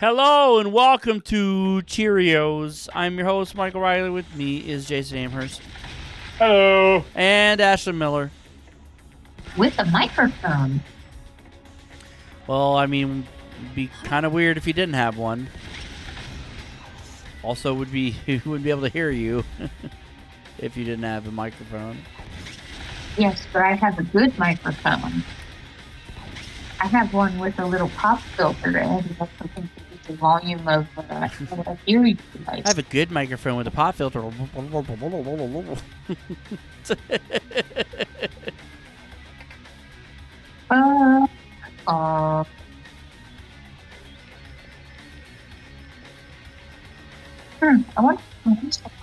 Hello and welcome to Cheerios. I'm your host, Michael Riley. With me is Jason Amherst. Hello. And Ashley Miller. With a microphone. Well, I mean, it'd be kind of weird if you didn't have one. Also, we wouldn't be able to hear you if you didn't have a microphone. Yes, but I have a good microphone. I have one with a little pop filter and it can the volume of a hearing device. I have a good microphone with a pop filter. I want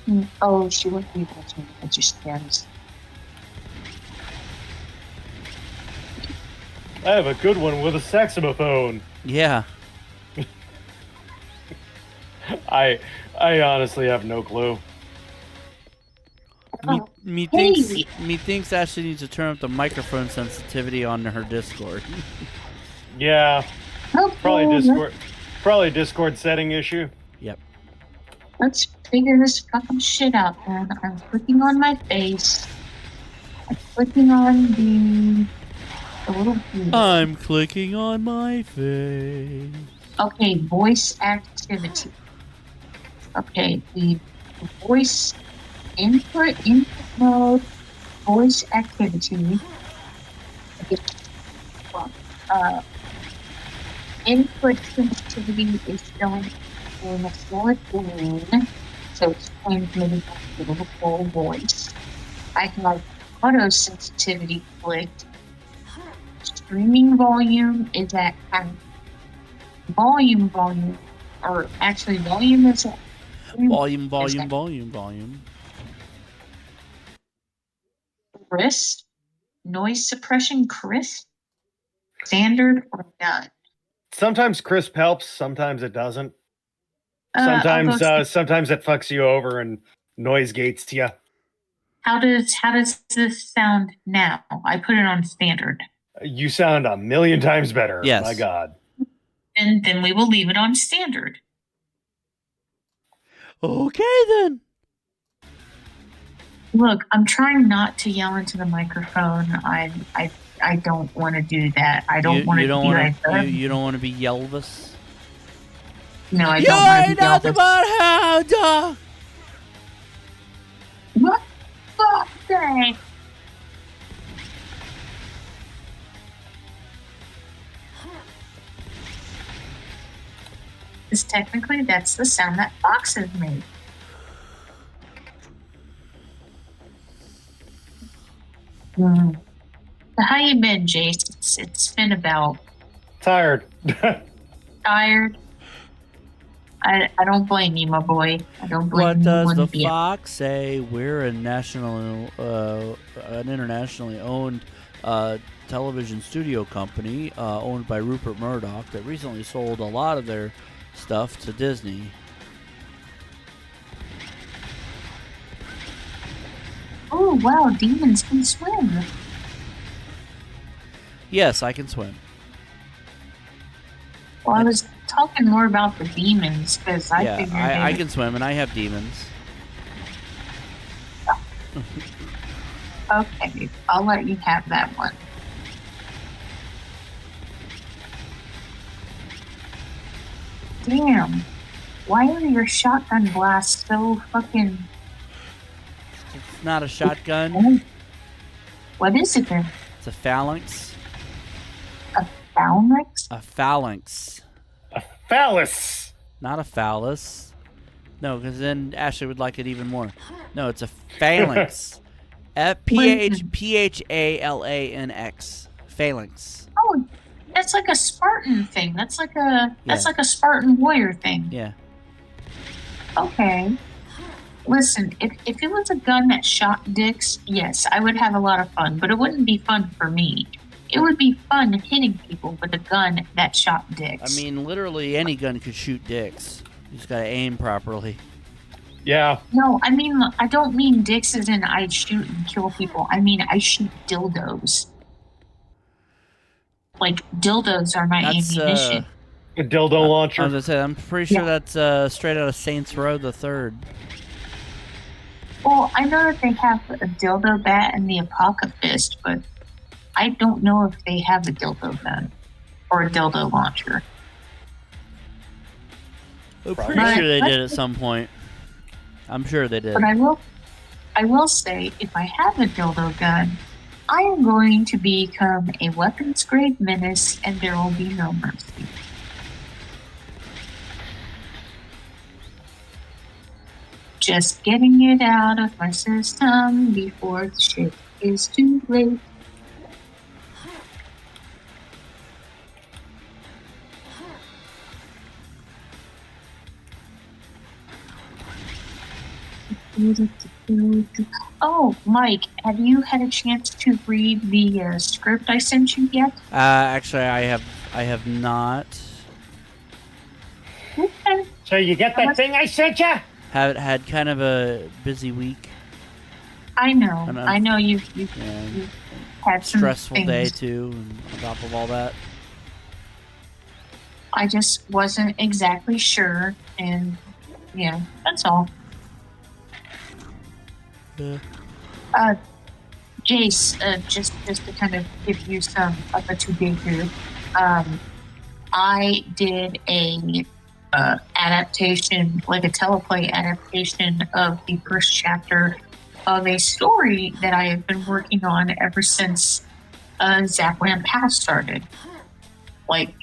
to. Oh, she wouldn't be able to understand. I have a good one with a saxophone. Yeah. I honestly have no clue. Methinks Ashley needs to turn up the microphone sensitivity on her Discord. Yeah. Okay, Probably Discord setting issue. Yep. Let's figure this fucking shit out, man. I'm clicking on my face. I'm clicking on the little view. I'm clicking on my face. Okay, voice activity. Okay, the voice input mode, voice activity. Input sensitivity is showing in a solid green, so it's transmitting to the full voice. I have auto sensitivity clicked. Streaming volume is at volume, or actually volume is at Volume. crisp, noise suppression crisp, standard or none. Sometimes crisp helps, sometimes it doesn't. Sometimes it fucks you over and noise gates to you. How does this sound now? I put it on standard. You sound a million times better. Yes. My God. And then we will leave it on standard. Okay, then. Look, I'm trying not to yell into the microphone. I don't want to do that. I don't want to be like that. You don't want to be Yelvis? No, I don't want to be nothing Elvis. but hound dog. What the fuck? Because technically that's the sound that foxes make. So how you been, Jace? It's been about Tired. tired. I don't blame you, my boy. I don't blame What you. does the one bit. fox say? We're an internationally owned television studio company owned by Rupert Murdoch that recently sold a lot of their stuff to Disney. Oh wow, demons can swim. Yes, I can swim. Well, I was talking more about the demons because I figured I can swim and I have demons. Okay, I'll let you have that one. Damn, why are your shotgun blasts so fucking... It's not a shotgun. What is it then? It's a phalanx. A phalanx? A phalanx. A phallus. Not a phallus. No, because then Ashley would like it even more. No, it's a phalanx. Phalanx. Phalanx. Oh, that's like a Spartan thing. That's like a Spartan warrior thing. Yeah. Okay. Listen, if it was a gun that shot dicks, yes, I would have a lot of fun, but it wouldn't be fun for me. It would be fun hitting people with a gun that shot dicks. I mean, literally any gun could shoot dicks. You just gotta aim properly. Yeah. No, I mean, I don't mean dicks as in I shoot and kill people. I mean, I shoot dildos. Like, dildos are my ammunition. A dildo launcher. I was gonna say, I'm pretty sure that's straight out of Saints Row the Third. Well, I know that they have a dildo bat and the Apocalypse, but I don't know if they have a dildo gun or a dildo launcher. I'm pretty sure they did at some point. I'm sure they did. But I will say, if I have a dildo gun, I am going to become a weapons grade menace, and there will be no mercy. Just getting it out of my system before the shit is too late. Oh, Mike, have you had a chance to read the script I sent you yet? Actually, I have not. Okay. So you get that thing I sent you? Had kind of a busy week. I know. I know you've had some stressful things. day too, and on top of all that. I just wasn't exactly sure, and yeah, that's all. Yeah. Jace, just to kind of give you some up to date here, I did a adaptation, like a teleplay adaptation of the first chapter of a story that I have been working on ever since Zap Wham Pow started. Like,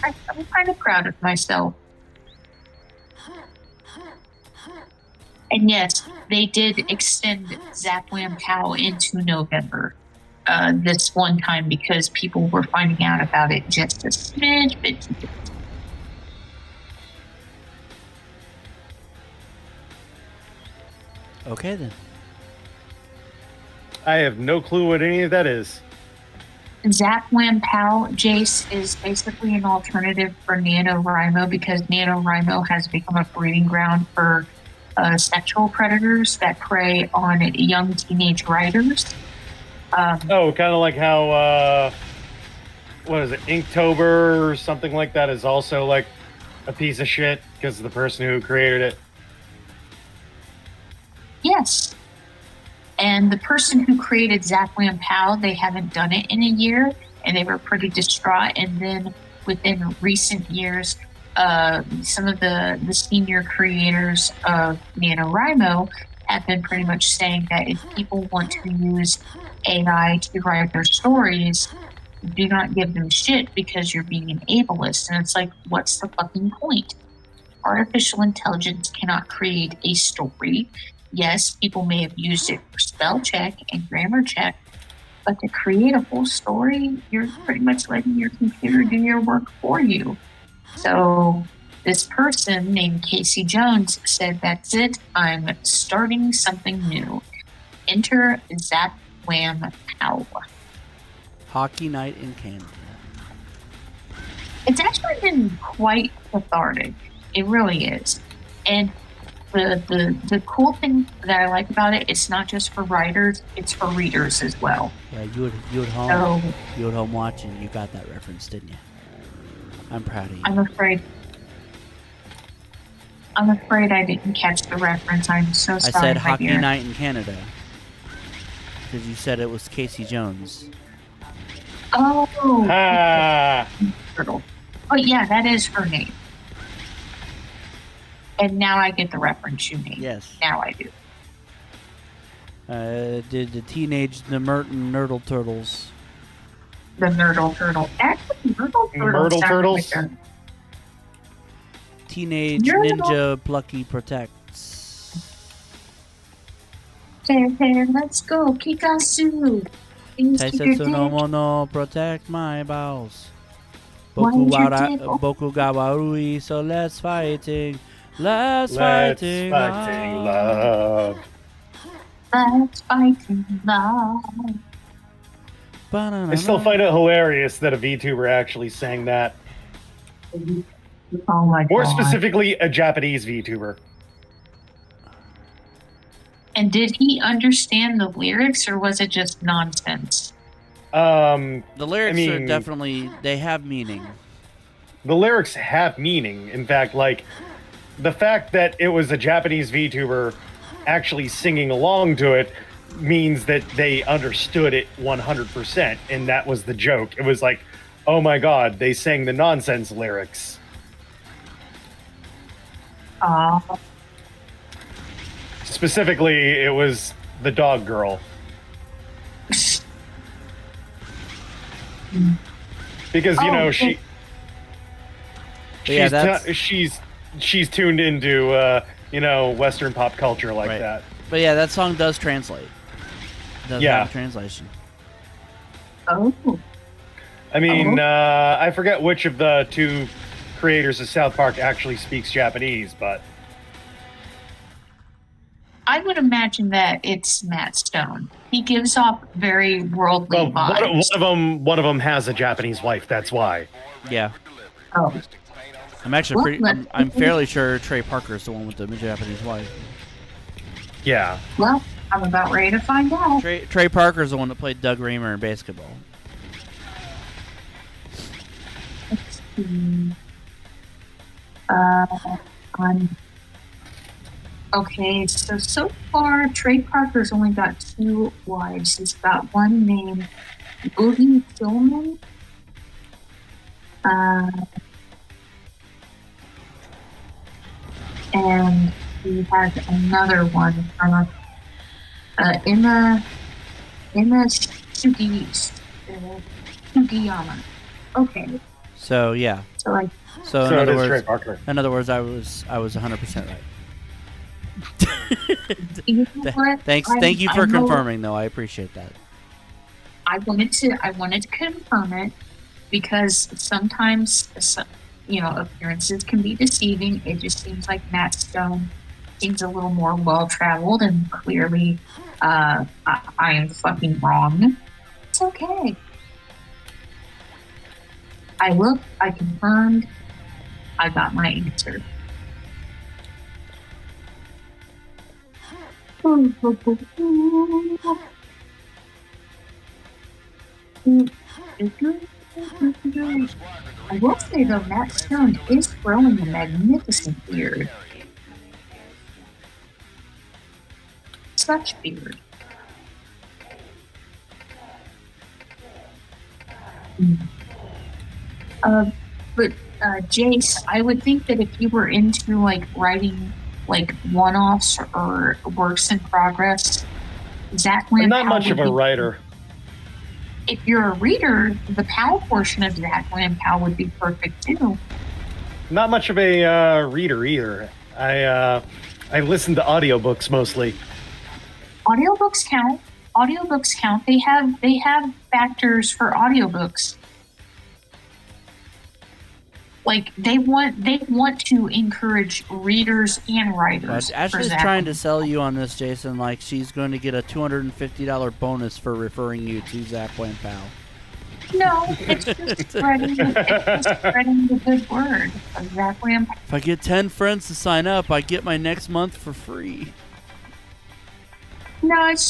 I'm kind of proud of myself. And yes, they did extend Zap Wham Pow into November this one time because people were finding out about it just a smidge bit too late. Okay then. I have no clue what any of that is. Zap Wham Pow, Jace, is basically an alternative for NaNoWriMo because NaNoWriMo has become a breeding ground for sexual predators that prey on young teenage writers. Kind of like how, what is it, Inktober or something like that is also like a piece of shit because of the person who created it. Yes. And the person who created Zap Wham Pow, they haven't done it in a year, and they were pretty distraught. And then within recent years, some of the senior creators of NaNoWriMo have been pretty much saying that if people want to use AI to write their stories, do not give them shit because you're being an ableist. And it's like, what's the fucking point? Artificial intelligence cannot create a story. Yes, people may have used it for spell check and grammar check, but to create a full story, you're pretty much letting your computer do your work for you. So this person named Casey Jones said, that's it, I'm starting something new. Enter Zap Wham Pow. Hockey night in Canada. It's actually been quite cathartic. It really is. And the cool thing that I like about it, it's not just for writers, it's for readers as well. Yeah, you at home watching, you got that reference, didn't you? I'm proud of you. I'm afraid I didn't catch the reference. I'm so sorry. I said hockey night in Canada. Because you said it was Casey Jones. Oh. Turtle. But yeah, that is her name. And now I get the reference you made. Yes. Now I do. Did the Merton Nerdle Turtles. The Nerdle Turtle. Actually, Myrtle Turtles. Like Teenage Ninja Plucky Protects. Hey, let's go. Kikasu. Taisetsu no mono, protect my bowels. Boku ga warui, so let's fighting. Let's fighting love. Let's fighting love. I still find it hilarious that a VTuber actually sang that. Oh my god. More specifically, a Japanese VTuber. And did he understand the lyrics, or was it just nonsense? The lyrics I are mean, definitely, they have meaning. the lyrics have meaning. In fact, like the fact that it was a Japanese VTuber actually singing along to it means that they understood it 100%, and that was the joke. It was like, oh my god, they sang the nonsense lyrics. Specifically, it was the dog girl. Because she's tuned into Western pop culture like that. But yeah, that song does translate. It does have a translation. Oh. I mean, I forget which of the two creators of South Park actually speaks Japanese, but I would imagine that it's Matt Stone. He gives off very worldly vibes. One of them has a Japanese wife. That's why. Yeah. Oh. I'm actually I'm fairly sure Trey Parker is the one with the Japanese wife. Yeah. Well, I'm about ready to find out. Trey Parker is the one that played Doug Raymer in basketball. Let's see. Okay, so far, Trey Parker's only got 2 wives. He's got one named Boogie Tillman. And he has another one from Emma Sugiyama. Okay. So yeah. So like. So in other words, I was 100% right. Thank you for confirming, though. I appreciate that. I wanted to confirm it because sometimes, appearances can be deceiving. It just seems like Matt Stone seems a little more well-traveled, and clearly, I am fucking wrong. It's okay. I looked. I confirmed. I got my answer. I will say though, Matt Stone is growing a magnificent beard. Such beard. But Jace, I would think that if you were into like writing like one-offs or works in progress, Zach Lamb. I'm not much of a writer. If you're a reader, the PAL portion of Zach Lamb PAL would be perfect too. Not much of a reader either. I listen to audiobooks mostly. Audiobooks count. Audiobooks count. They have factors for audiobooks. Like they want to encourage readers and writers. Ashley's trying to sell you on this, Jason. Like she's going to get a $250 bonus for referring you to Zach Lamb PAL. No, it's just spreading the good word of Zach Lamb. If I get 10 friends to sign up, I get my next month for free. No, it's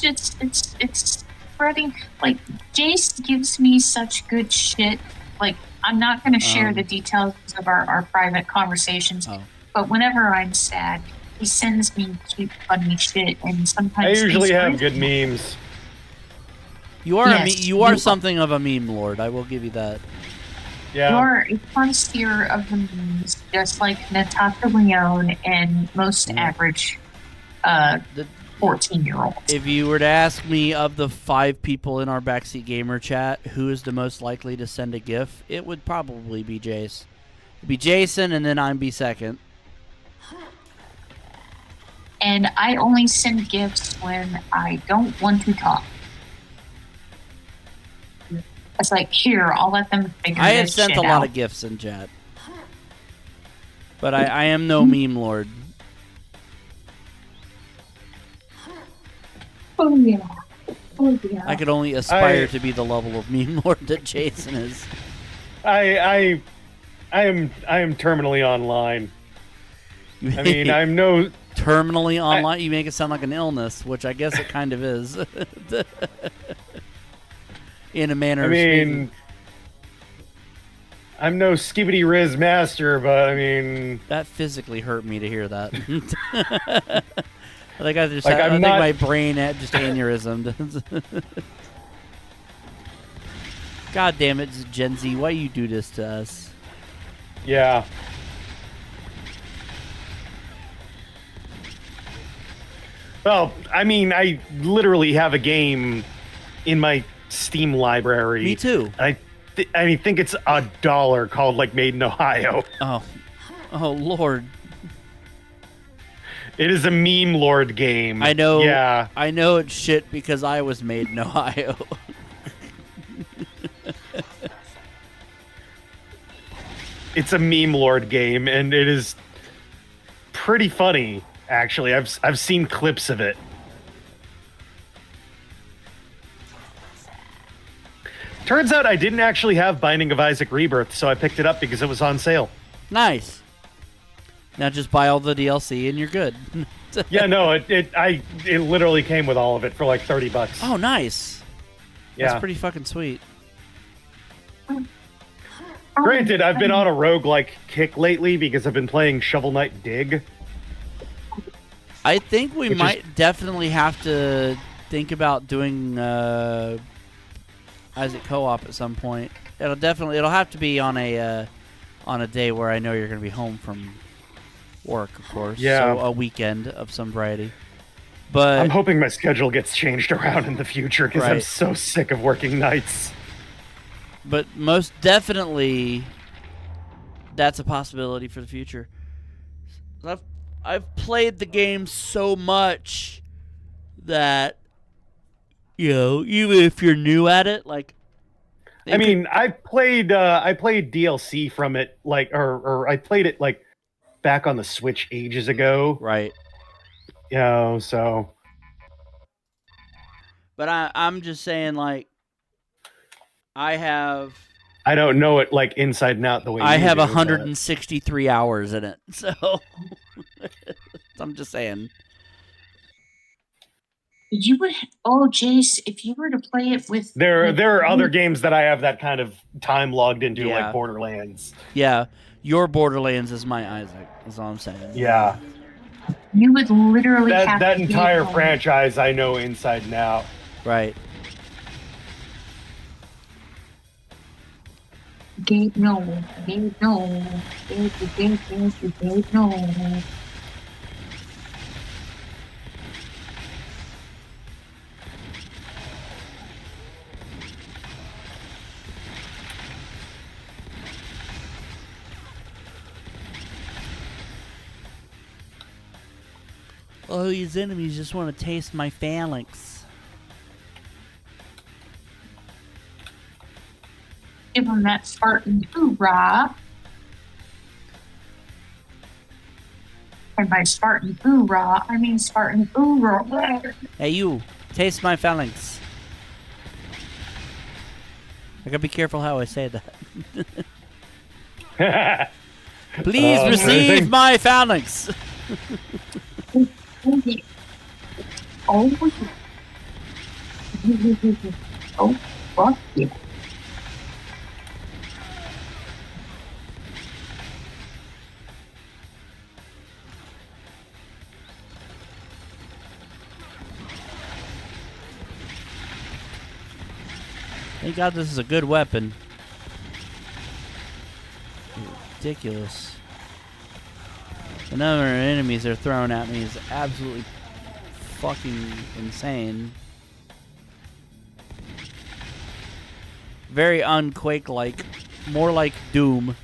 spreading. Like Jace gives me such good shit. Like. I'm not going to share the details of our private conversations, but whenever I'm sad, he sends me cute, funny shit, and sometimes I usually have good memes. You are something of a meme lord. I will give you that. Yeah. You're a connoisseur of the memes, just like Natasha Leone and most average 14-year-old. If you were to ask me of the 5 people in our Backseat Gamer chat who is the most likely to send a GIF, it would probably be Jace. It'd be Jason, and then I'd be second. And I only send GIFs when I don't want to talk. It's like, here, I'll let them figure I this have sent shit a lot out. of GIFs in chat. But I am no meme lord. Oh yeah. I could only aspire to be the level of meme lord that Jason is. I am terminally online. I mean, I'm no terminally online. You make it sound like an illness, which I guess it kind of is. in a manner I of speaking. mean, I'm no skibbity riz master, but I mean, That physically hurt me to hear that. I think Like, I I'm think not- my brain had just aneurysmed. God damn it, Gen Z! Why you do this to us? yeah. Well, I mean, I literally have a game in my Steam library. Me too. I think it's $1 called like Made in Ohio. Oh, oh Lord! It is a meme lord game. I know. Yeah. I know it's shit because I was made in Ohio. It's a meme lord game, and it is pretty funny. Actually, I've seen clips of it. Turns out I didn't actually have Binding of Isaac Rebirth, so I picked it up because it was on sale. Nice. Now just buy all the DLC and you're good. Yeah, no, it literally came with all of it for like $30. Oh, nice. Yeah. That's pretty fucking sweet. Granted, I've been on a roguelike kick lately because I've been playing Shovel Knight Dig. I think we Which might definitely have to think about doing Isaac co-op at some point. It'll have to be on a day where I know you're going to be home from work, of course. Yeah. So a weekend of some variety. But I'm hoping my schedule gets changed around in the future because I'm Right. so sick of working nights. But most definitely, that's a possibility for the future. I've played the game so much that, you know, even if you're new at it, like, I mean, I played DLC from it, like, or I played it like back on the Switch ages ago. right. You know, so But I'm just saying, like, I don't know it like inside and out the way have you do, but- 163 hours in it, so I'm just saying. You would, oh, Jace, if you were to play it with. There are other games that I have that kind of time logged into, Yeah. like Borderlands. Yeah, your Borderlands is my Isaac, is all I'm saying. Yeah, You would literally have that to entire be- franchise I know inside and out. Right. Gabe, no. Gabe, no. Gabe, no. Oh, these enemies just want to taste my phalanx. Give him that Spartan hoorah. And by Spartan hoorah, I mean Spartan hoorah. Hey, you, taste my phalanx. I gotta be careful how I say that. Please receive amazing. my phalanx. Oh, oh, fuck yeah. Thank God this is a good weapon. Ridiculous. The number of enemies they're throwing at me is absolutely fucking insane. Very un-Quake-like. More like Doom.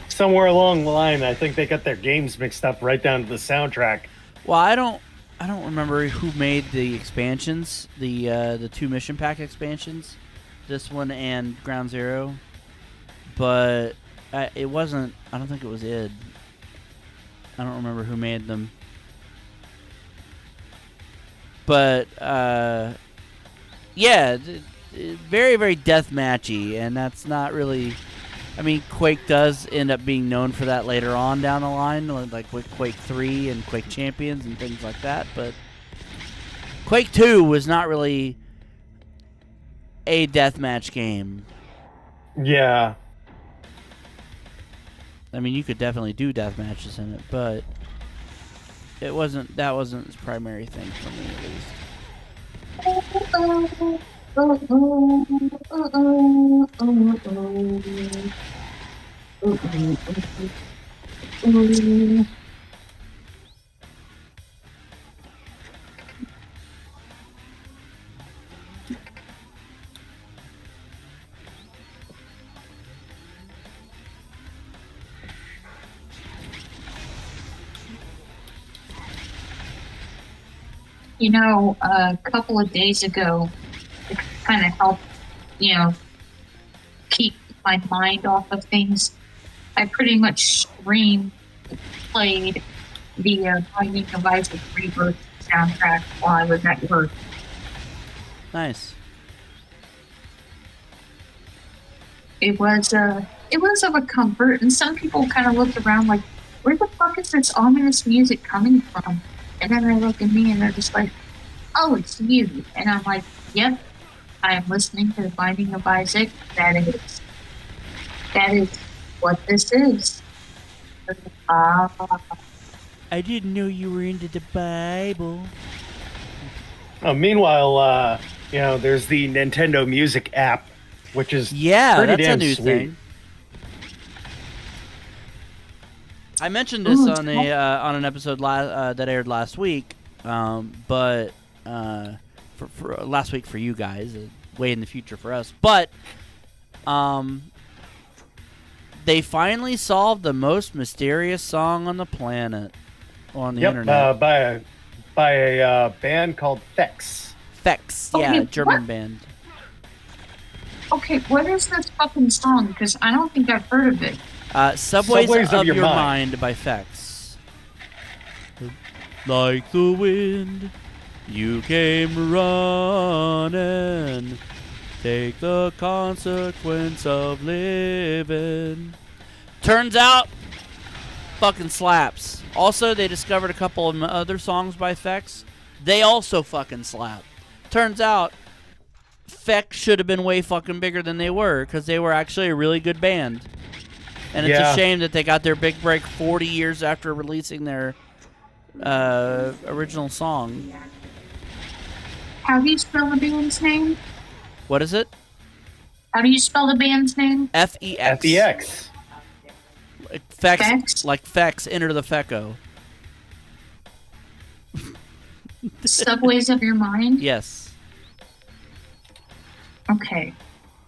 Somewhere along the line, I think they got their games mixed up right down to the soundtrack. Well, I don't remember who made the expansions, the 2 mission pack expansions, this one and Ground Zero, but it wasn't. I don't think it was id. I don't remember who made them, but yeah, very very deathmatchy, and that's not really I mean, Quake does end up being known for that later on down the line, like with Quake 3 and Quake Champions and things like that, but Quake 2 was not really a deathmatch game. Yeah. I mean, you could definitely do death matches in it, but that wasn't its primary thing for me, at least. You know, a couple of days ago, to kind of help, keep my mind off of things, I pretty much played the Binding of Isaac Rebirth soundtrack while I was at work. Nice. It was of a comfort, and some people kind of looked around like, where the fuck is this ominous music coming from? And then they look at me and they're just like, oh, it's you. And I'm like, yep, I am listening to the Binding of Isaac. That is what this is. I didn't know you were into the Bible. Meanwhile, there's the Nintendo Music app, which is pretty that's damn a new sweet. thing. I mentioned this on an episode that aired last week, but for last week for you guys, way in the future for us. But they finally solved the most mysterious song on the planet on the internet. By a band called Fex. Fex, German band. Okay, what is this fucking song? Because I don't think I've heard of it. Subways of Your Mind by Fex. Like the wind, you came running. Take the consequence of living. Turns out, fucking slaps. Also, they discovered a couple of other songs by Fex. They also fucking slap. Turns out, Fex should have been way fucking bigger than they were, because they were actually a really good band. And it's a shame that they got their big break 40 years after releasing their original song. How do you spell the band's name? What is it? How do you spell the band's name? F-E-X. F-E-X. Fex, like Fex, enter the Fecko. Subways of Your Mind? Yes. Okay.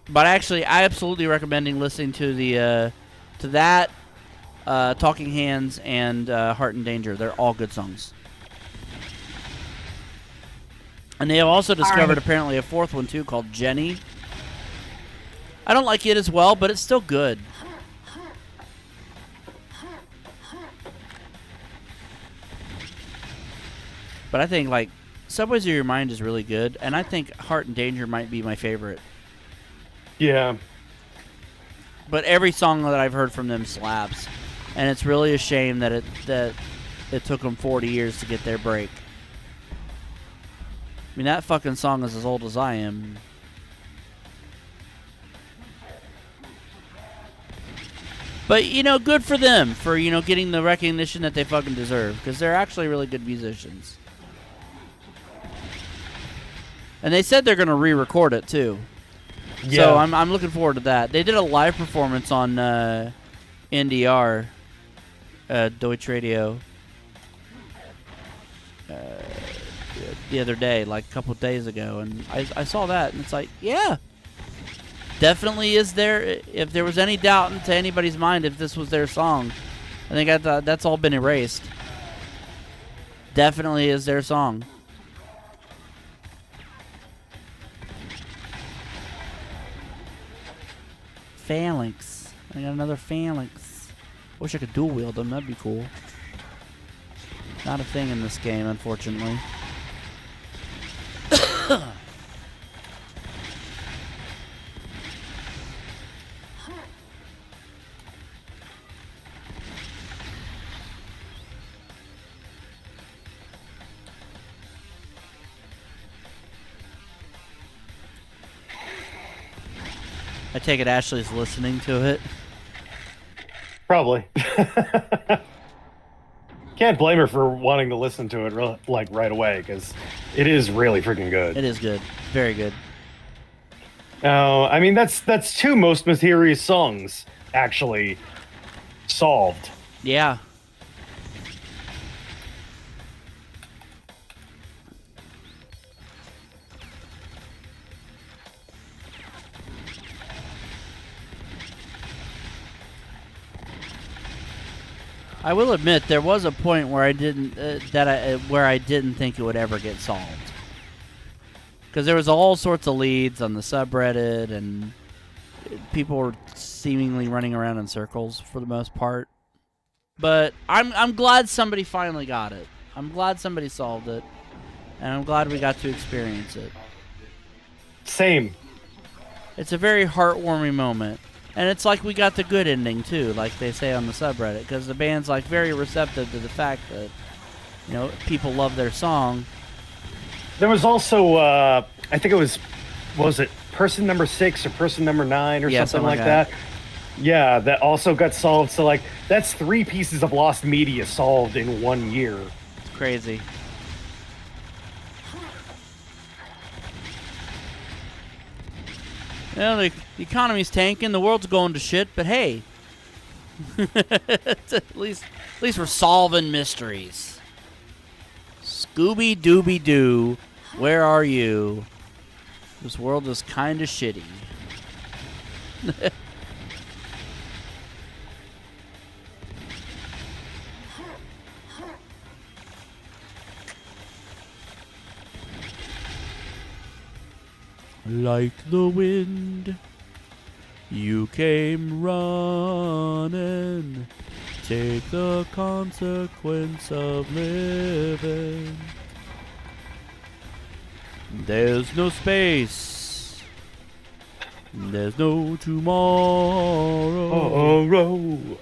But actually, I absolutely recommending listening to the to that, Talking Hands, and Heart in Danger. They're all good songs. And they have also discovered apparently a fourth one too called Jenny. I don't like it as well, but it's still good. But I think like Subways of Your Mind is really good, and I think Heart in Danger might be my favorite. Yeah. But every song that I've heard from them slaps, and it's really a shame that it took them 40 years to get their break. I mean, that fucking song is as old as I am. But, good for them for, getting the recognition that they fucking deserve, because they're actually really good musicians. And they said they're going to re-record it, too. Yeah. So I'm looking forward to that. They did a live performance on NDR, Deutsche Radio, the other day, like a couple of days ago, and I saw that, and it's like, yeah, definitely is there. If there was any doubt into anybody's mind if this was their song, I think that's all been erased. Definitely is their song. Phalanx. I got another Phalanx. Wish I could dual wield them. That'd be cool. Not a thing in this game, unfortunately. I take it Ashley's listening to it. Probably. Can't blame her for wanting to listen to it like right away, because it is really freaking good. It is good. Very good. I mean, that's two most mysterious songs actually solved. Yeah. I will admit there was a point where I didn't think it would ever get solved, because there was all sorts of leads on the subreddit and people were seemingly running around in circles for the most part. But I'm glad somebody finally got it. I'm glad somebody solved it, and I'm glad we got to experience it. Same. It's a very heartwarming moment. And it's like we got the good ending, too, like they say on the subreddit, because the band's, like, very receptive to the fact that, you know, people love their song. There was also, I think it was it person number 6 or person number 9 or something like that? Yeah, that also got solved. So, like, that's 3 pieces of lost media solved in 1 year. It's crazy. You know, the economy's tanking, the world's going to shit, but hey, at least we're solving mysteries. Scooby Dooby Doo, where are you? This world is kind of shitty. Like the wind, you came running. Take the consequence of living. There's no space. There's no tomorrow.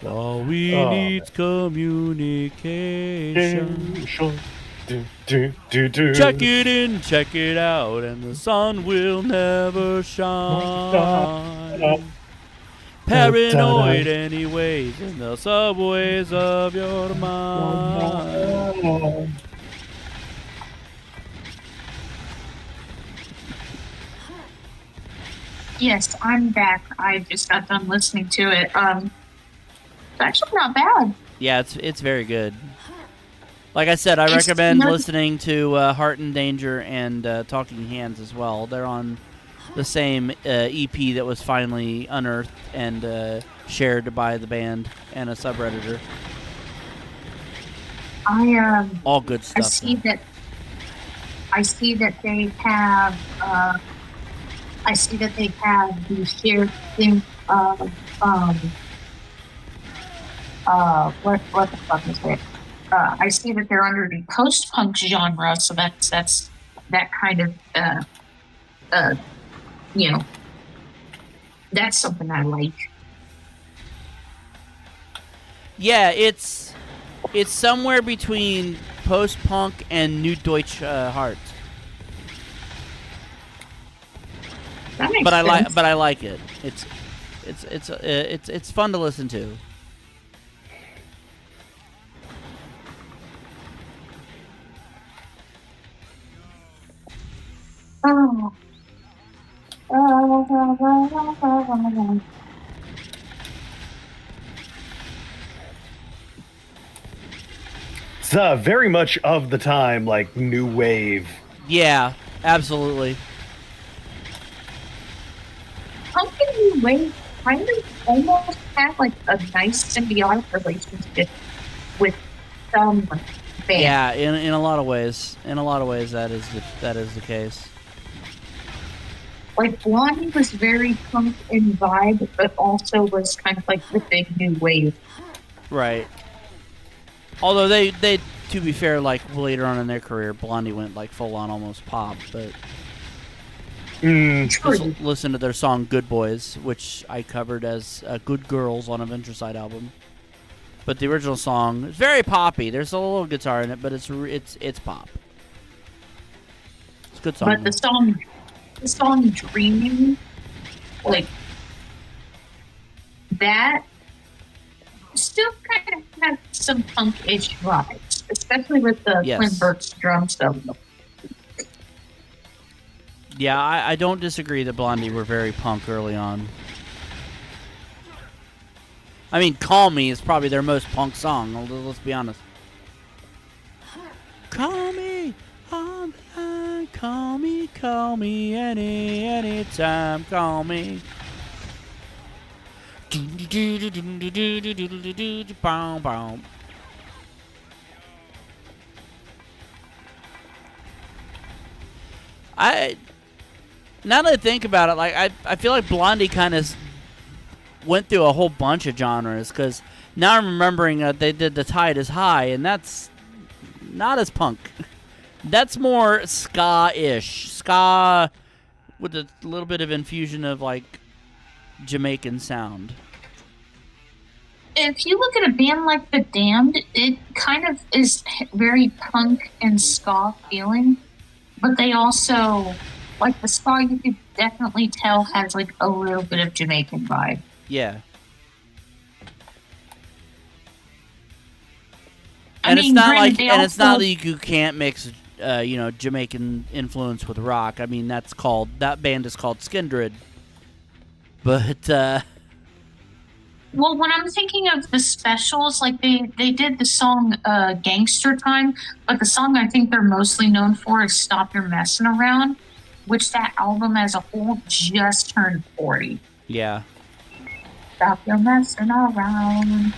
All we need's communication. Check it in, check it out, and the sun will never shine. Paranoid anyways in the subways of your mind. Yes, I'm back. I just got done listening to it. It's actually not bad. Yeah, it's very good. Like I said, I recommend listening to Heart in Danger and Talking Hands as well. They're on the same EP that was finally unearthed and shared by the band and a subredditor. All good stuff. I see that they have. I see that they have the shared thing of what the fuck is it? I see that they're under the post-punk genre, so that's that kind of you know, that's something I like. Yeah, it's somewhere between post-punk and New Deutsche Hart. That makes But sense. I like it. It's fun to listen to. Oh. It's very much of the time, like, new wave. Yeah, absolutely. How can you wait? Kind of almost have like a nice symbiotic relationship with some band. Yeah, in a lot of ways. In a lot of ways, that is the case. Like Blondie was very punk in vibe, but also was kind of like the big new wave. Right. Although they to be fair, like later on in their career, Blondie went like full on almost pop, but just listen to their song "Good Boys," which I covered as "Good Girls" on a Ventureside album. But the original song is very poppy. There's a little guitar in it, but it's pop. It's a good song. But the song "Dreaming," like that still kind of has some punk-ish vibes, especially with the Yes. Clint Burke's drum solo. Yeah, I don't disagree that Blondie were very punk early on. I mean, Call Me is probably their most punk song, let's be honest. Call me on the line, call me anytime, call me. Now that I think about it, like I feel like Blondie kind of went through a whole bunch of genres, because now I'm remembering they did The Tide is High, and that's not as punk. That's more ska-ish. Ska with a little bit of infusion of, like, Jamaican sound. If you look at a band like The Damned, it kind of is very punk and ska feeling, but they also, like the ska, you could definitely tell has like a little bit of Jamaican vibe. Yeah. I mean, not also, like you can't mix, Jamaican influence with rock. I mean, that band is called Skindred. But, well, when I'm thinking of the specials, like they did the song Gangster Time, but the song I think they're mostly known for is Stop Your Messing Around, which that album as a whole just turned 40. yeah. Stop your messing around.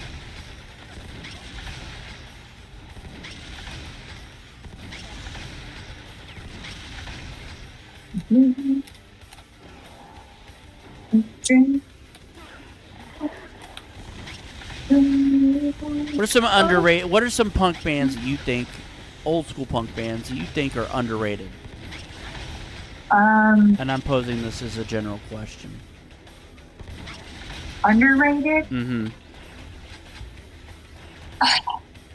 What are some underrated? What are some punk bands that you think, old school punk bands that you think are underrated? And I'm posing this as a general question. Underrated? Mm-hmm.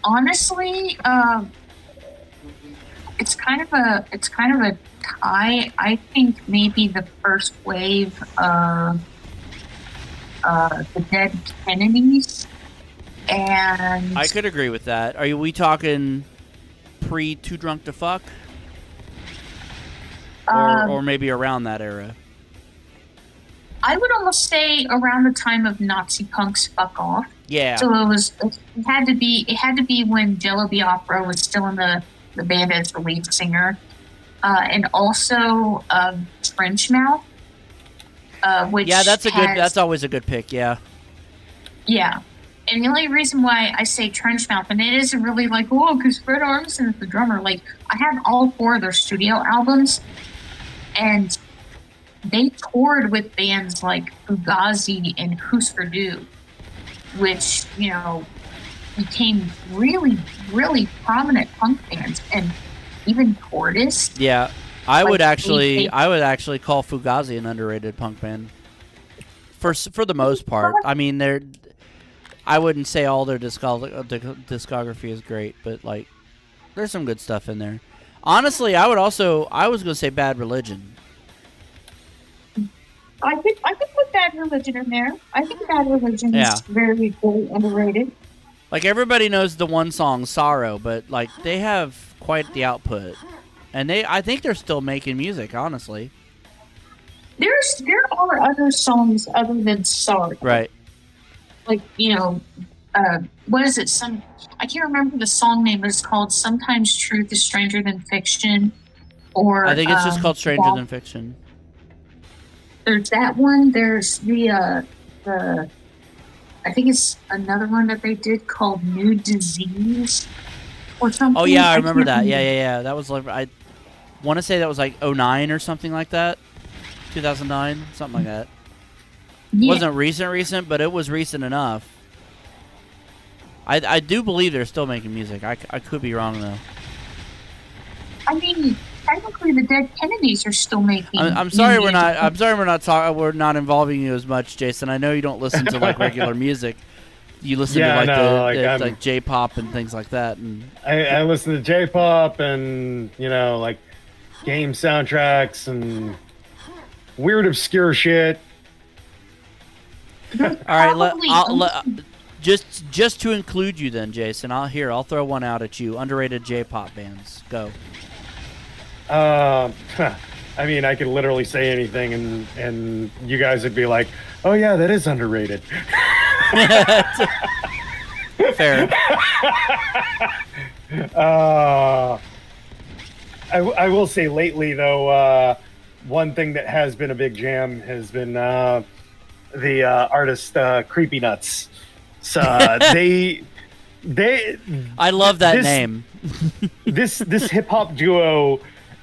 Honestly, it's kind of a tie. I think maybe the first wave of the Dead Kennedys, and I could agree with that. Are we talking pre Too Drunk to Fuck? Or maybe around that era? I would almost say around the time of Nazi Punk's Fuck Off. Yeah. So it had to be when Jello Biafra was still in the band as the lead singer, and also Trenchmouth. Which that's always a good pick. Yeah. Yeah, and the only reason why I say Trenchmouth, and it isn't really like because Fred Armisen is the drummer. Like I have all 4 of their studio albums, and they toured with bands like Fugazi and Husker Du, which, became really, really prominent punk bands, and even Tortoise. Yeah, I would actually call Fugazi an underrated punk band. For the most part, I mean, I wouldn't say all their discography is great, but like, there's some good stuff in there. Honestly, I was going to say Bad Religion. I could put Bad Religion in there. I think Bad Religion is very underrated. Like, everybody knows the one song, Sorrow, but like, they have quite the output. And I think they're still making music, honestly. There are other songs other than Sorrow. Right. Like, what is it? I can't remember the song name, but it's called Sometimes Truth is Stranger Than Fiction. Or I think it's just called Stranger Than Fiction. There's that one. There's the I think it's another one that they did called New Disease or something. Oh yeah, I remember that. Yeah. That was like, I want to say that was like 2009 or something like that. 2009, something like that. Yeah. It wasn't recent, but it was recent enough. I do believe they're still making music. I could be wrong though. I mean, technically, the Dead Kennedys are still making. I'm sorry we're not. I'm sorry we're not involving you as much, Jason. I know you don't listen to like regular music. You listen to like J-pop and things like that. And I listen to J-pop and like game soundtracks and weird obscure shit. All right, just to include you then, Jason. I'll throw one out at you. Underrated J-pop bands. Go. I mean, I could literally say anything, and you guys would be like, "Oh yeah, that is underrated." Fair. I will say lately though, one thing that has been a big jam has been the artist Creepy Nuts. So they I love that name. this hip hop duo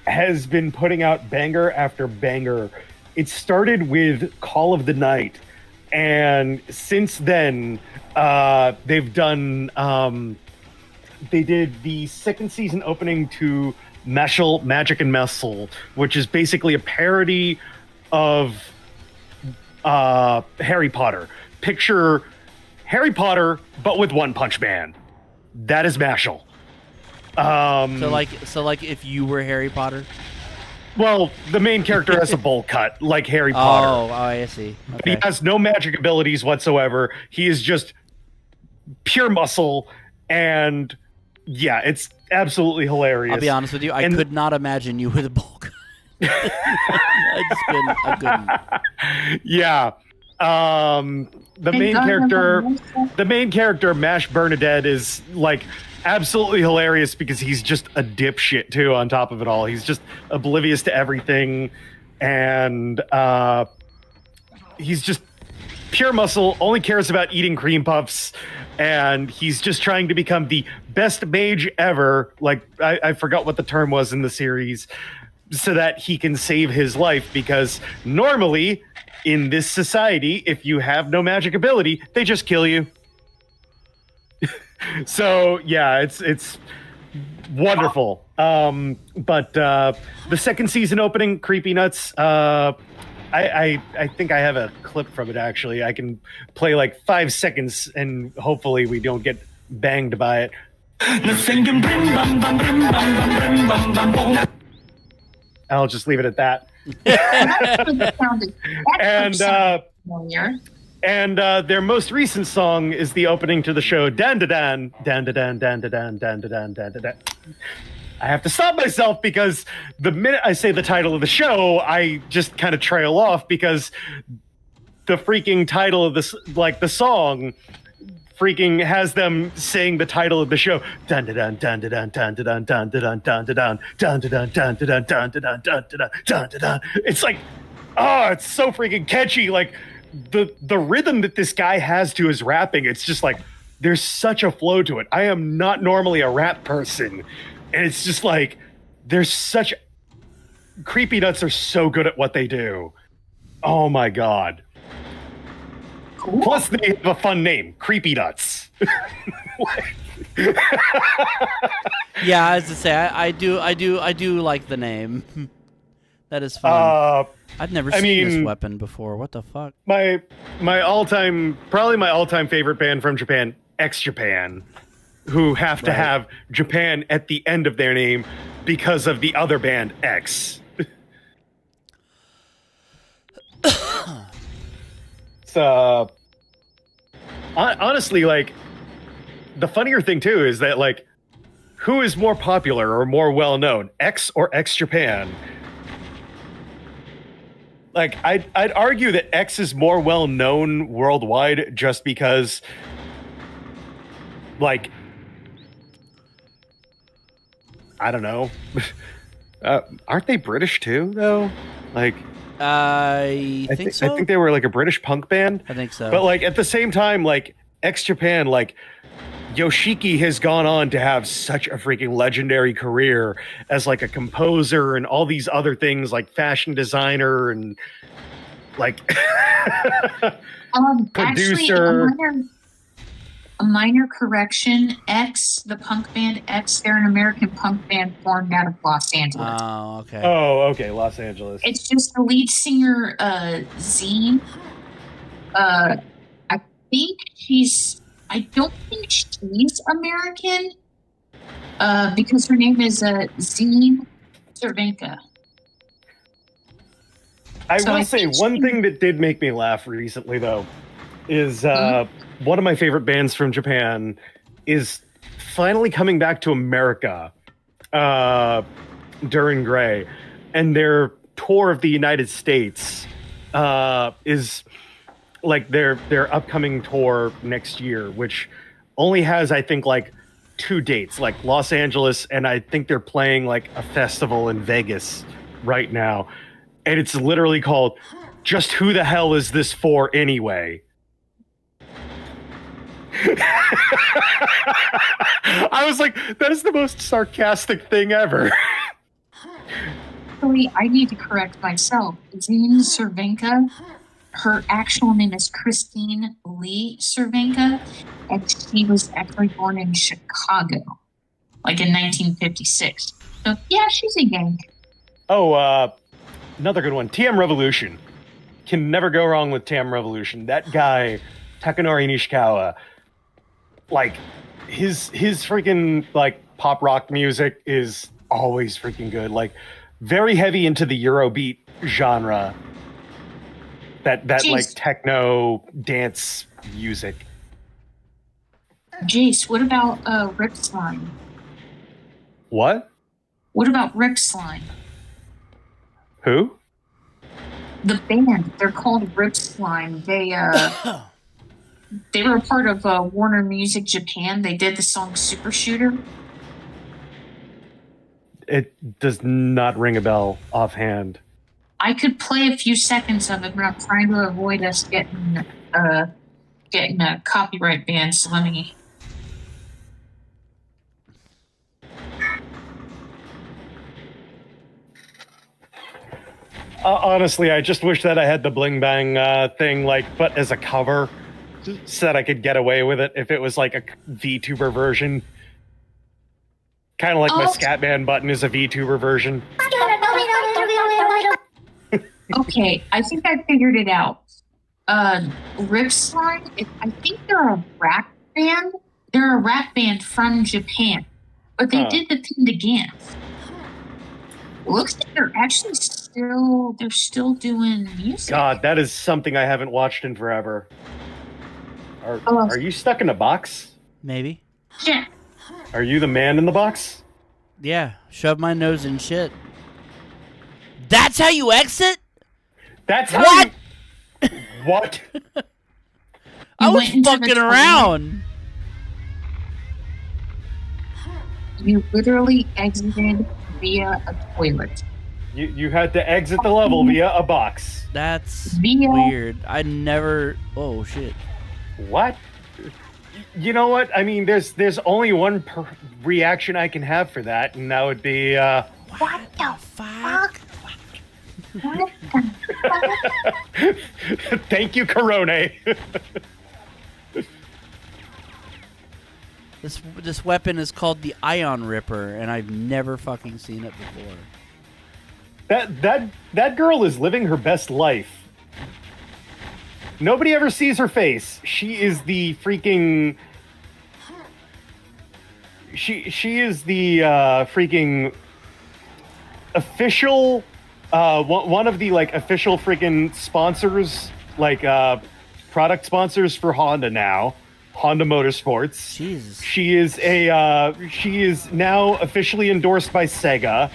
has been putting out banger after banger. It started with Call of the Night, and since then they've done they did the second season opening to Meshel, Magic and Messel, which is basically a parody of Harry Potter. Picture Harry Potter, but with One Punch Man. That is Meshel. So like if you were Harry Potter? Well, the main character has a bowl cut, like Harry Potter. Oh, I see. Okay. He has no magic abilities whatsoever. He is just pure muscle, and yeah, it's absolutely hilarious. I'll be honest with you, I could not imagine you with a bowl cut. I couldn't. Yeah. The main character, Mash Bernadette, is like absolutely hilarious because he's just a dipshit too. On top of it all, he's just oblivious to everything, and he's just pure muscle. Only cares about eating cream puffs, and he's just trying to become the best mage ever. Like I forgot what the term was in the series, so that he can save his life, because normally in this society, if you have no magic ability, they just kill you. So yeah, it's wonderful. But the second season opening, Creepy Nuts, I think I have a clip from it actually. I can play like 5 seconds and hopefully we don't get banged by it. I'll just leave it at that. And their most recent song is the opening to the show, Dan da Dan, Dan da Dan, Dan da Dan, Dan da Dan, Dan da Dan. I have to stop myself because the minute I say the title of the show, I just kind of trail off because the freaking title of this, like the song, freaking has them saying the title of the show. Dun da dun dun da dun dun da dun dun da dun dun da dun dun da dun dun da dun dun da dun dun da dun da dun. It's like, oh, it's so freaking catchy. Like the rhythm that this guy has to his rapping, it's just like there's such a flow to it. I am not normally a rap person, and it's just like there's such Creepy Nuts are so good at what they do. Oh my god. Cool. Plus, they have a fun name, Creepy Nuts. Yeah, as I say, I do like the name. That is fun. I've never seen this weapon before. What the fuck? My all-time favorite band from Japan, X Japan, who have to have Japan at the end of their name because of the other band X. So honestly, like the funnier thing too is that like who is more popular or more well known, X or X Japan? Like I'd argue that X is more well known worldwide just because like I don't know. Aren't they British too though? Like I think so. I think they were like a British punk band. I think so. But like at the same time, like X Japan, like Yoshiki has gone on to have such a freaking legendary career as like a composer and all these other things, like fashion designer and like producer. Actually, a minor correction. X, the punk band X, they're an American punk band formed out of Los Angeles. Oh, okay. Oh, okay, Los Angeles. It's just the lead singer, Zine. I don't think she's American, because her name is Zine Cervenka. I will say one thing that did make me laugh recently, though, is one of my favorite bands from Japan is finally coming back to America during Gray, and their tour of the United States is like their upcoming tour next year, which only has, I think, like 2 dates, like Los Angeles, and I think they're playing like a festival in Vegas right now, and it's literally called "Just Who the Hell Is This For Anyway?" I was like, that is the most sarcastic thing ever. Actually, I need to correct myself. Zine Cervenka, her actual name is Christine Lee Cervenka, and she was actually born in Chicago, like in 1956. So, yeah, she's a Yank. Oh, another good one. TM Revolution. Can never go wrong with TM Revolution. That guy, Takanori Nishikawa, like, his freaking, like, pop rock music is always freaking good. Like, very heavy into the Eurobeat genre. That like, techno dance music. Jace, what about Rip Slime? What? What about Rip Slime? Who? The band, they're called Rip Slime. They were a part of Warner Music Japan. They did the song Super Shooter. It does not ring a bell offhand. I could play a few seconds of it, but I'm trying to avoid us getting a copyright ban. So let me. Honestly, I just wish that I had the Bling Bang thing, like, but as a cover, so that I could get away with it if it was like a VTuber version. Kind of like my Scatman button is a VTuber version. Okay, I think I figured it out. Rip Slime, I think they're a rap band. They're a rap band from Japan, but they did the thing again. Looks like they're actually still doing music. God, that is something I haven't watched in forever. Are you stuck in a box? Maybe. Yeah. Are you the man in the box? Yeah, shove my nose in shit. That's how you exit? That's how What? What? I was fucking around. You literally exited via a toilet. You had to exit the level via a box. That's weird. I never... Oh, shit. What? You know what? I mean, there's only one reaction I can have for that, and that would be, What the fuck? What the fuck? Thank you, Corone. This weapon is called the Ion Ripper, and I've never fucking seen it before. That girl is living her best life. Nobody ever sees her face. She is the freaking... She is the freaking official... one of the, like, official freaking sponsors, like, product sponsors for Honda now. Honda Motorsports. Jesus. She is now officially endorsed by Sega.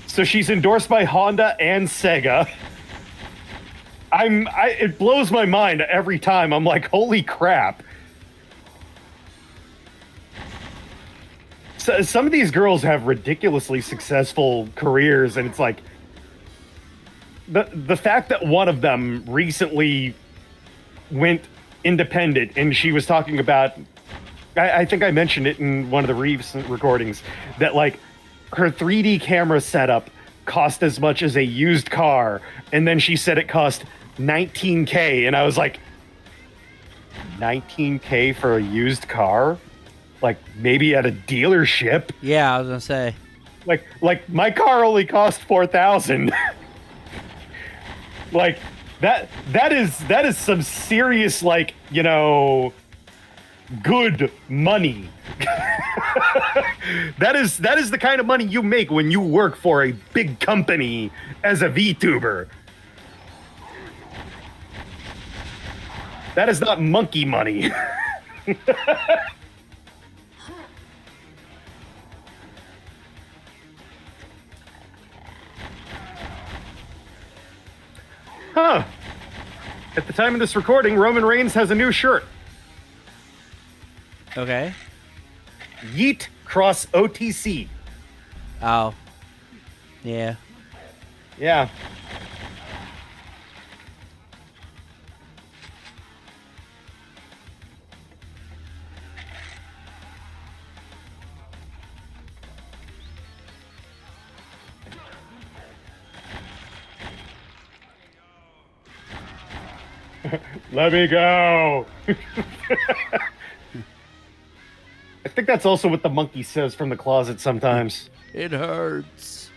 So she's endorsed by Honda and Sega. It blows my mind every time. I'm like, holy crap. So, some of these girls have ridiculously successful careers, and it's like the fact that one of them recently went independent, and she was talking about, I think I mentioned it in one of the recent recordings, that like her 3D camera setup cost as much as a used car, and then she said it cost $19K, and I was like, $19K for a used car? Like, maybe at a dealership? Yeah, I was gonna say. Like my car only cost $4,000. Like, that is some serious, like, you know, good money. That is the kind of money you make when you work for a big company as a VTuber. That is not monkey money. Huh. At the time of this recording, Roman Reigns has a new shirt. Okay. Yeet Cross OTC. Oh. Yeah. Yeah. Let me go. I think that's also what the monkey says from the closet sometimes. It hurts.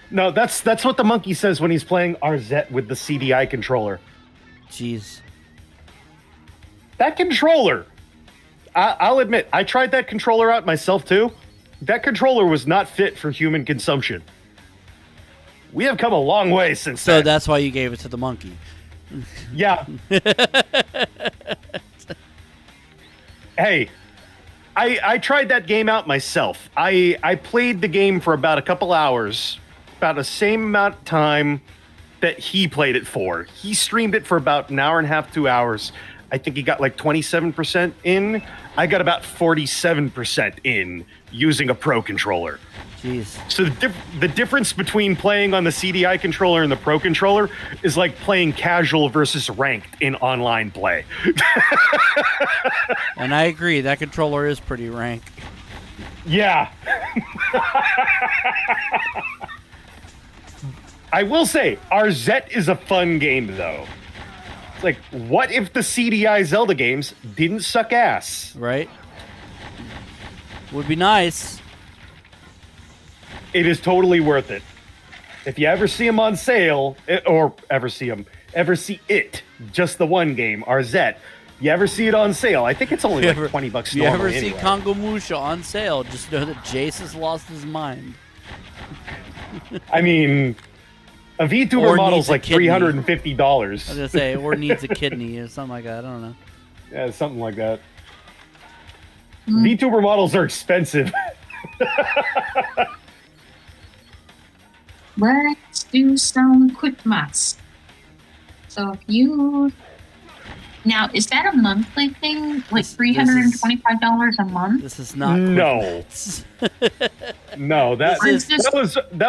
No, that's what the monkey says when he's playing RZ with the CDI controller. Jeez. That controller, I'll admit, I tried that controller out myself too. That controller was not fit for human consumption. We have come a long way since So then. that's why you gave it to the monkey. Yeah. Hey, I tried that game out myself. I played the game for about a couple hours, about the same amount of time that he played it for. He streamed it for about an hour and a half, 2 hours. I think he got like 27% in. I got about 47% in using a Pro controller. Jeez. So the difference between playing on the CDI controller and the Pro controller is like playing casual versus ranked in online play. And I agree, that controller is pretty rank. Yeah. I will say, RZ is a fun game, though. It's like, what if the CDI Zelda games didn't suck ass? Right? Would be nice. It is totally worth it. If you ever see them on sale, or ever see it, just the one game, RZ, you ever see it on sale, I think it's only like $20 If you normally ever see anyway. Congo Musha on sale, just know that Jace has lost his mind. I mean, a Or VTuber model's needs a like kidney. $350. I was going to say, or needs a kidney or something like that. I don't know. Yeah, something like that. VTuber models are expensive. Let's do some quick maths. So if you... Now, is that a monthly thing? Like $325 a month? This is not No. No, that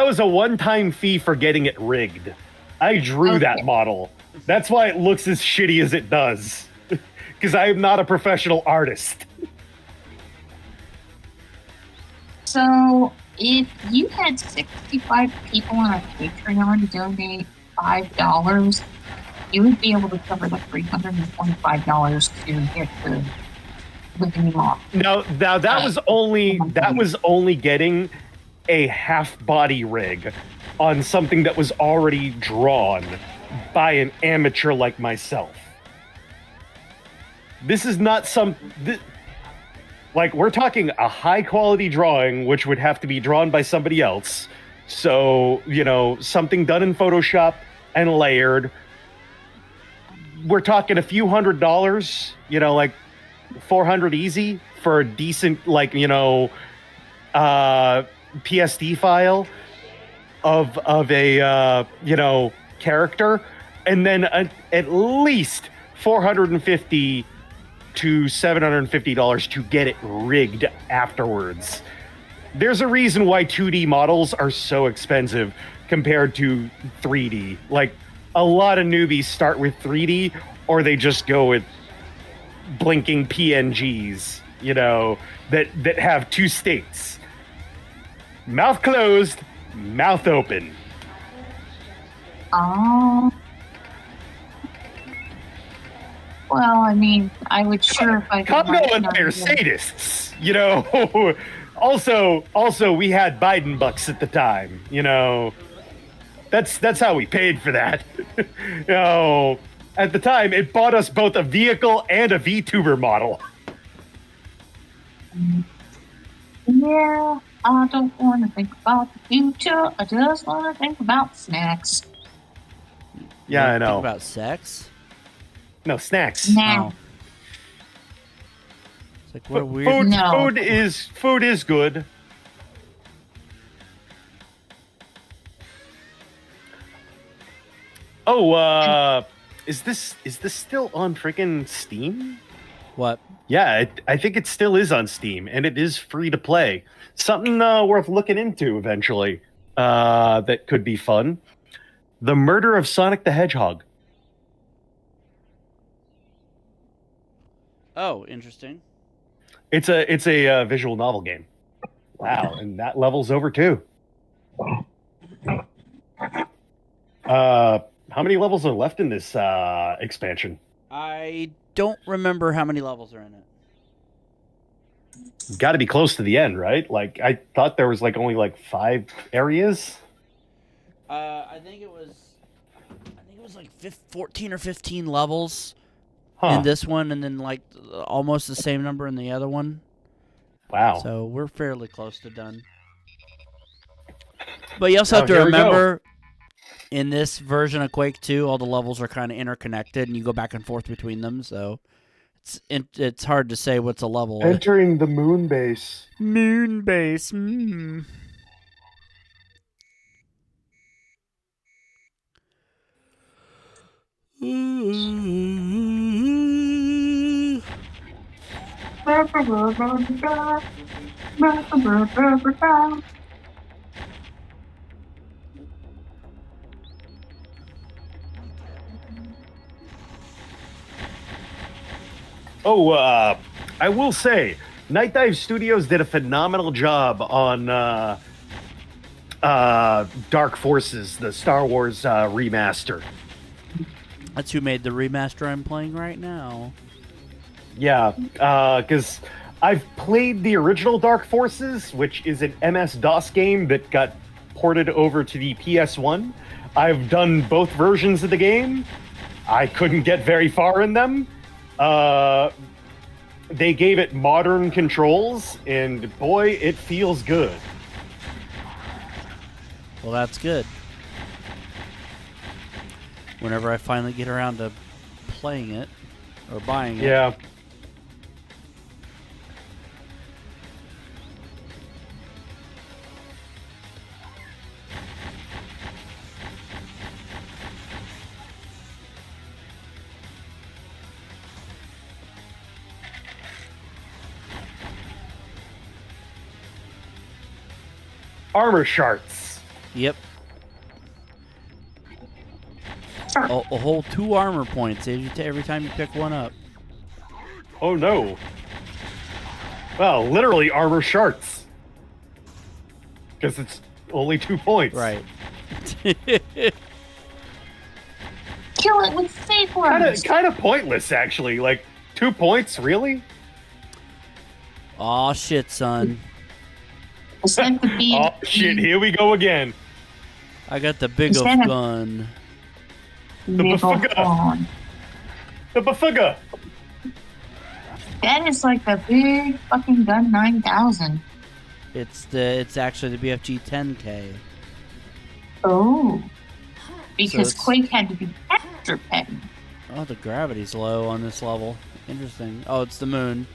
was a one-time fee for getting it rigged. I drew that model. That's why it looks as shitty as it does. Because I am not a professional artist. So if you had 65 people on our Patreon donate $5, you would be able to cover the $325 to get the living off. Now that was only getting a half body rig on something that was already drawn by an amateur like myself. This is not like, we're talking a high quality drawing, which would have to be drawn by somebody else. So, something done in Photoshop and layered. We're talking a few $100s, like $400 easy for a decent, PSD file of a, character. And then at least $450 to $750 to get it rigged afterwards. There's a reason why 2D models are so expensive compared to 3D. Like, a lot of newbies start with 3D, or they just go with blinking PNGs, that have two states. Mouth closed, mouth open. Oh. Well, I mean, I would sure if I... Congo and I are sadists, Also, we had Biden bucks at the time, That's how we paid for that. At the time, it bought us both a vehicle and a VTuber model. Yeah, I don't want to think about the future. I just want to think about snacks. Yeah, I Think know. about sex. No, snacks. Now, Oh. It's like what a weird. No. Food is good. Oh, is this still on freaking Steam? What? Yeah, I think it still is on Steam, and it is free to play. Something worth looking into eventually. That could be fun. The Murder of Sonic the Hedgehog. Oh, interesting. It's a visual novel game. Wow, and that level's over too. How many levels are left in this expansion? I don't remember how many levels are in it. Got to be close to the end, right? Like I thought there was like only like 5 areas. I think it was like 14 or 15 levels Huh. in this one, and then like almost the same number in the other one. Wow. So we're fairly close to done. But you also have to here we go. remember, in this version of Quake II, all the levels are kind of interconnected, and you go back and forth between them. So it's hard to say what's a level. Entering the moon base. Moon base. Mm. Oh, I will say, Night Dive Studios did a phenomenal job on Dark Forces, the Star Wars remaster. That's who made the remaster I'm playing right now. Yeah, because I've played the original Dark Forces, which is an MS-DOS game that got ported over to the PS1. I've done both versions of the game. I couldn't get very far in them. They gave it modern controls, and boy, it feels good. Well, that's good. Whenever I finally get around to playing it or buying it. Yeah. Armor shards. Yep. A whole 2 armor points every time you pick one up. Oh no. Well, literally armor shards. Because it's only 2 points. Right. Kill it with safe words. Kind of pointless, actually. Like, 2 points, really? Aw, shit, son. Is that the bead? Oh shit! Here we go again. I got the big Is old that a- gun. The Niggle buffuga. on. The buffuga. That is like the big fucking gun 9000. It's actually the BFG 10K. Oh. Because it's- Quake had to be extra petty. Oh, the gravity's low on this level. Interesting. Oh, it's the moon.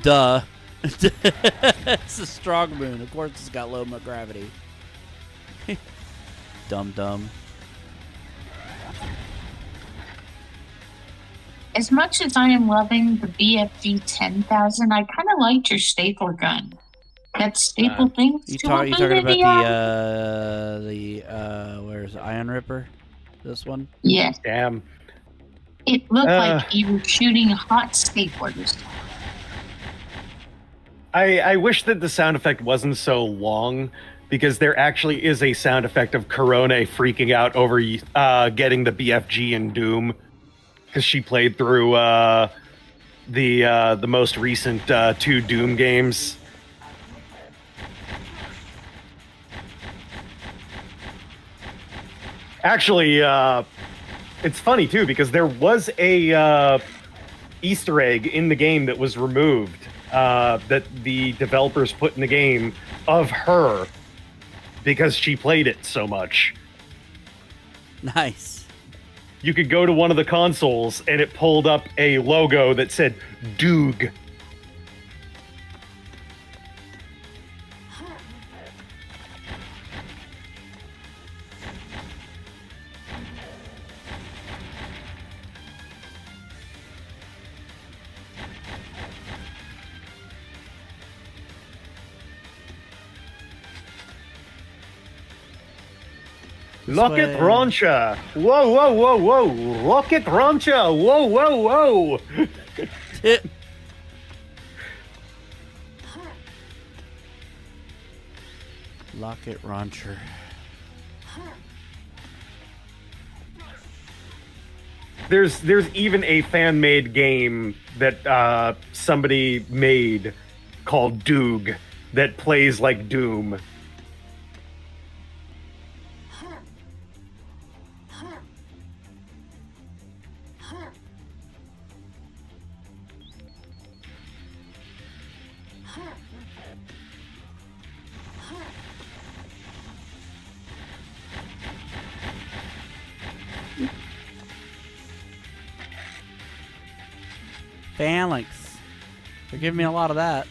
Duh. It's a strong moon. Of course it's got low gravity. Dumb. As much as I am loving the BFG 10,000, I kind of liked your staple gun. That staple thing. You talking about the where's Iron Ripper? This one? Yes. Damn. It looked like you were shooting hot skateboarders. I wish that the sound effect wasn't so long, because there actually is a sound effect of Corone freaking out over getting the BFG in Doom, because she played through the most recent 2 Doom games. Actually, it's funny too, because there was a Easter egg in the game that was removed, that the developers put in the game of her because she played it so much. Nice. you could go to one of the consoles and it pulled up a logo that said Doog. Rocket Launcher! Whoa, whoa, whoa, whoa! Rocket Launcher! Whoa, whoa, whoa! Rocket Launcher. There's even a fan-made game that somebody made called Doog that plays like Doom. Phalanx. They're giving me a lot of that.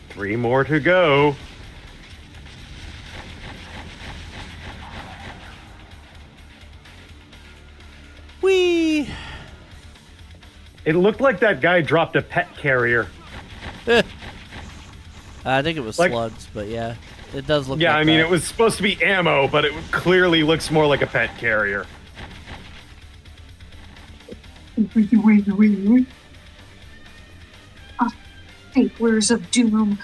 Three more to go. Whee! It looked like that guy dropped a pet carrier. I think it was Like- slugs, but yeah. It does look Yeah, like I mean, that. it was supposed to be ammo, but it clearly looks more like a pet carrier. Staplers of Doom.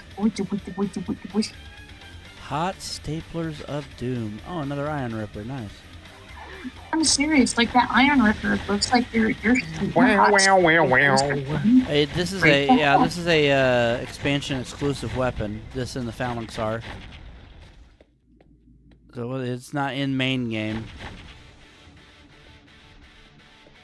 Hot Staplers of Doom. Oh, another Iron Ripper. Nice. I'm serious, like that Iron Ripper, it looks like you're Wow, wow, wow, wow. Hey, this is a expansion exclusive weapon. This and the Phalanx are. So it's not in main game.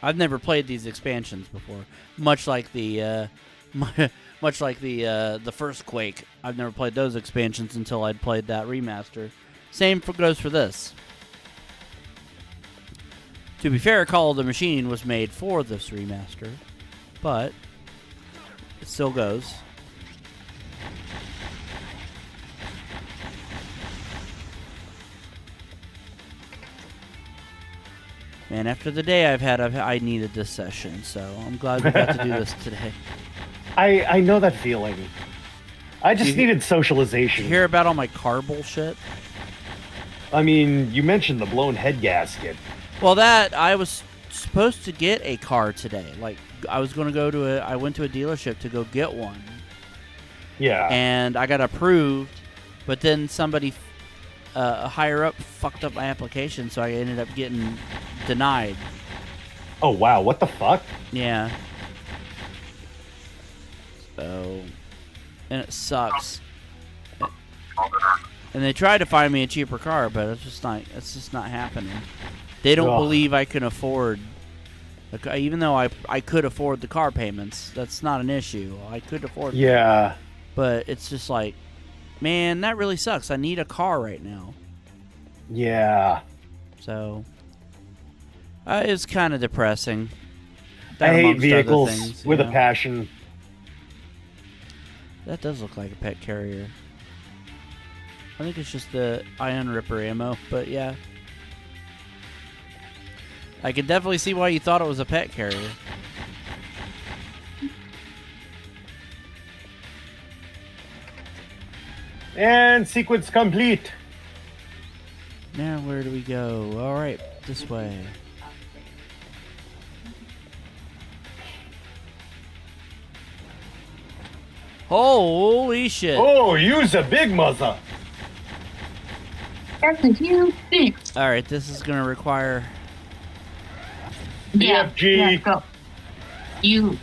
I've never played these expansions before. Much like the the first Quake. I've never played those expansions until I'd played that remaster. Same goes for this. To be fair, Call of the Machine was made for this remaster, but it still goes. Man, after the day I've had, I needed this session, so I'm glad we got to do this today. I know that feeling. I just You- needed Did socialization. you hear about all my car bullshit? I mean, you mentioned the blown head gasket. Well, that I was supposed to get a car today. Like I was going to go to I went to a dealership to go get one, Yeah. and I got approved, but then somebody higher up fucked up my application, so I ended up getting denied. Oh, wow. What the fuck? Yeah. So, and it sucks. And they tried to find me a cheaper car, but it's just not happening. They don't Ugh. believe I can afford, even though I could afford the car payments. That's not an issue. I could afford them. Yeah. But it's just like, man, that really sucks. I need a car right now. Yeah. So, it's kind of depressing. I That hate amongst other vehicles things, with you a know? passion. That does look like a pet carrier. I think it's just the Iron Ripper ammo, but yeah. I can definitely see why you thought it was a pet carrier. And sequence complete. Now where do we go? Alright, this way. Holy shit. Oh, use a big mother. That's a huge thing. Alright, this is gonna require... Yeah, BFG. yeah, go. You.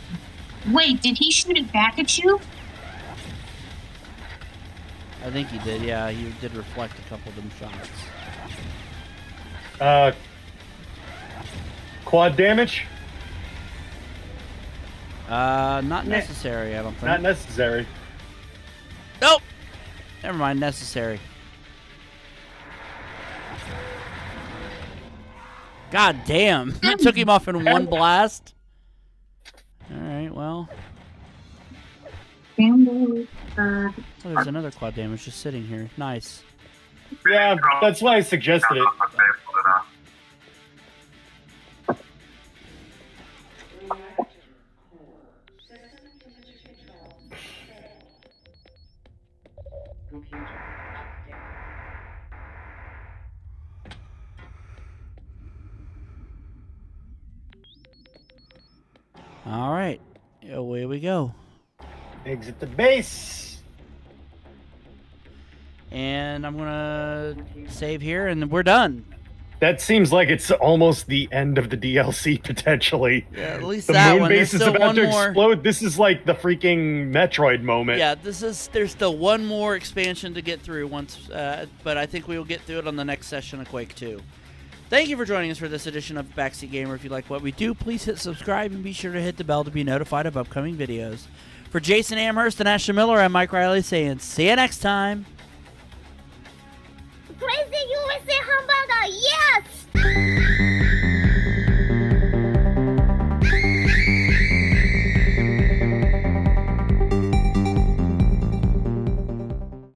Wait, did he shoot it back at you? I think he did, yeah. He did reflect a couple of them shots. Quad damage. Not necessary, I don't think. Not necessary. Nope. Never mind, necessary. God damn. It took him off in one blast. Alright, well. Oh, there's another quad damage just sitting here. Nice. Yeah, that's why I suggested it. All right, away we go. Exit the base. And I'm gonna save here, and we're done. That seems like it's almost the end of the DLC potentially. Yeah, at least the that moon one. base There's is still about one to more. explode. This is like the freaking Metroid moment. Yeah, there's still one more expansion to get through once, but I think we will get through it on the next session of Quake II. Thank you for joining us for this edition of Backseat Gamer. If you like what we do, please hit subscribe and be sure to hit the bell to be notified of upcoming videos. For Jason Amherst and Ashley Miller, I'm Mike Riley saying, see you next time. Crazy USA hamburger, yes!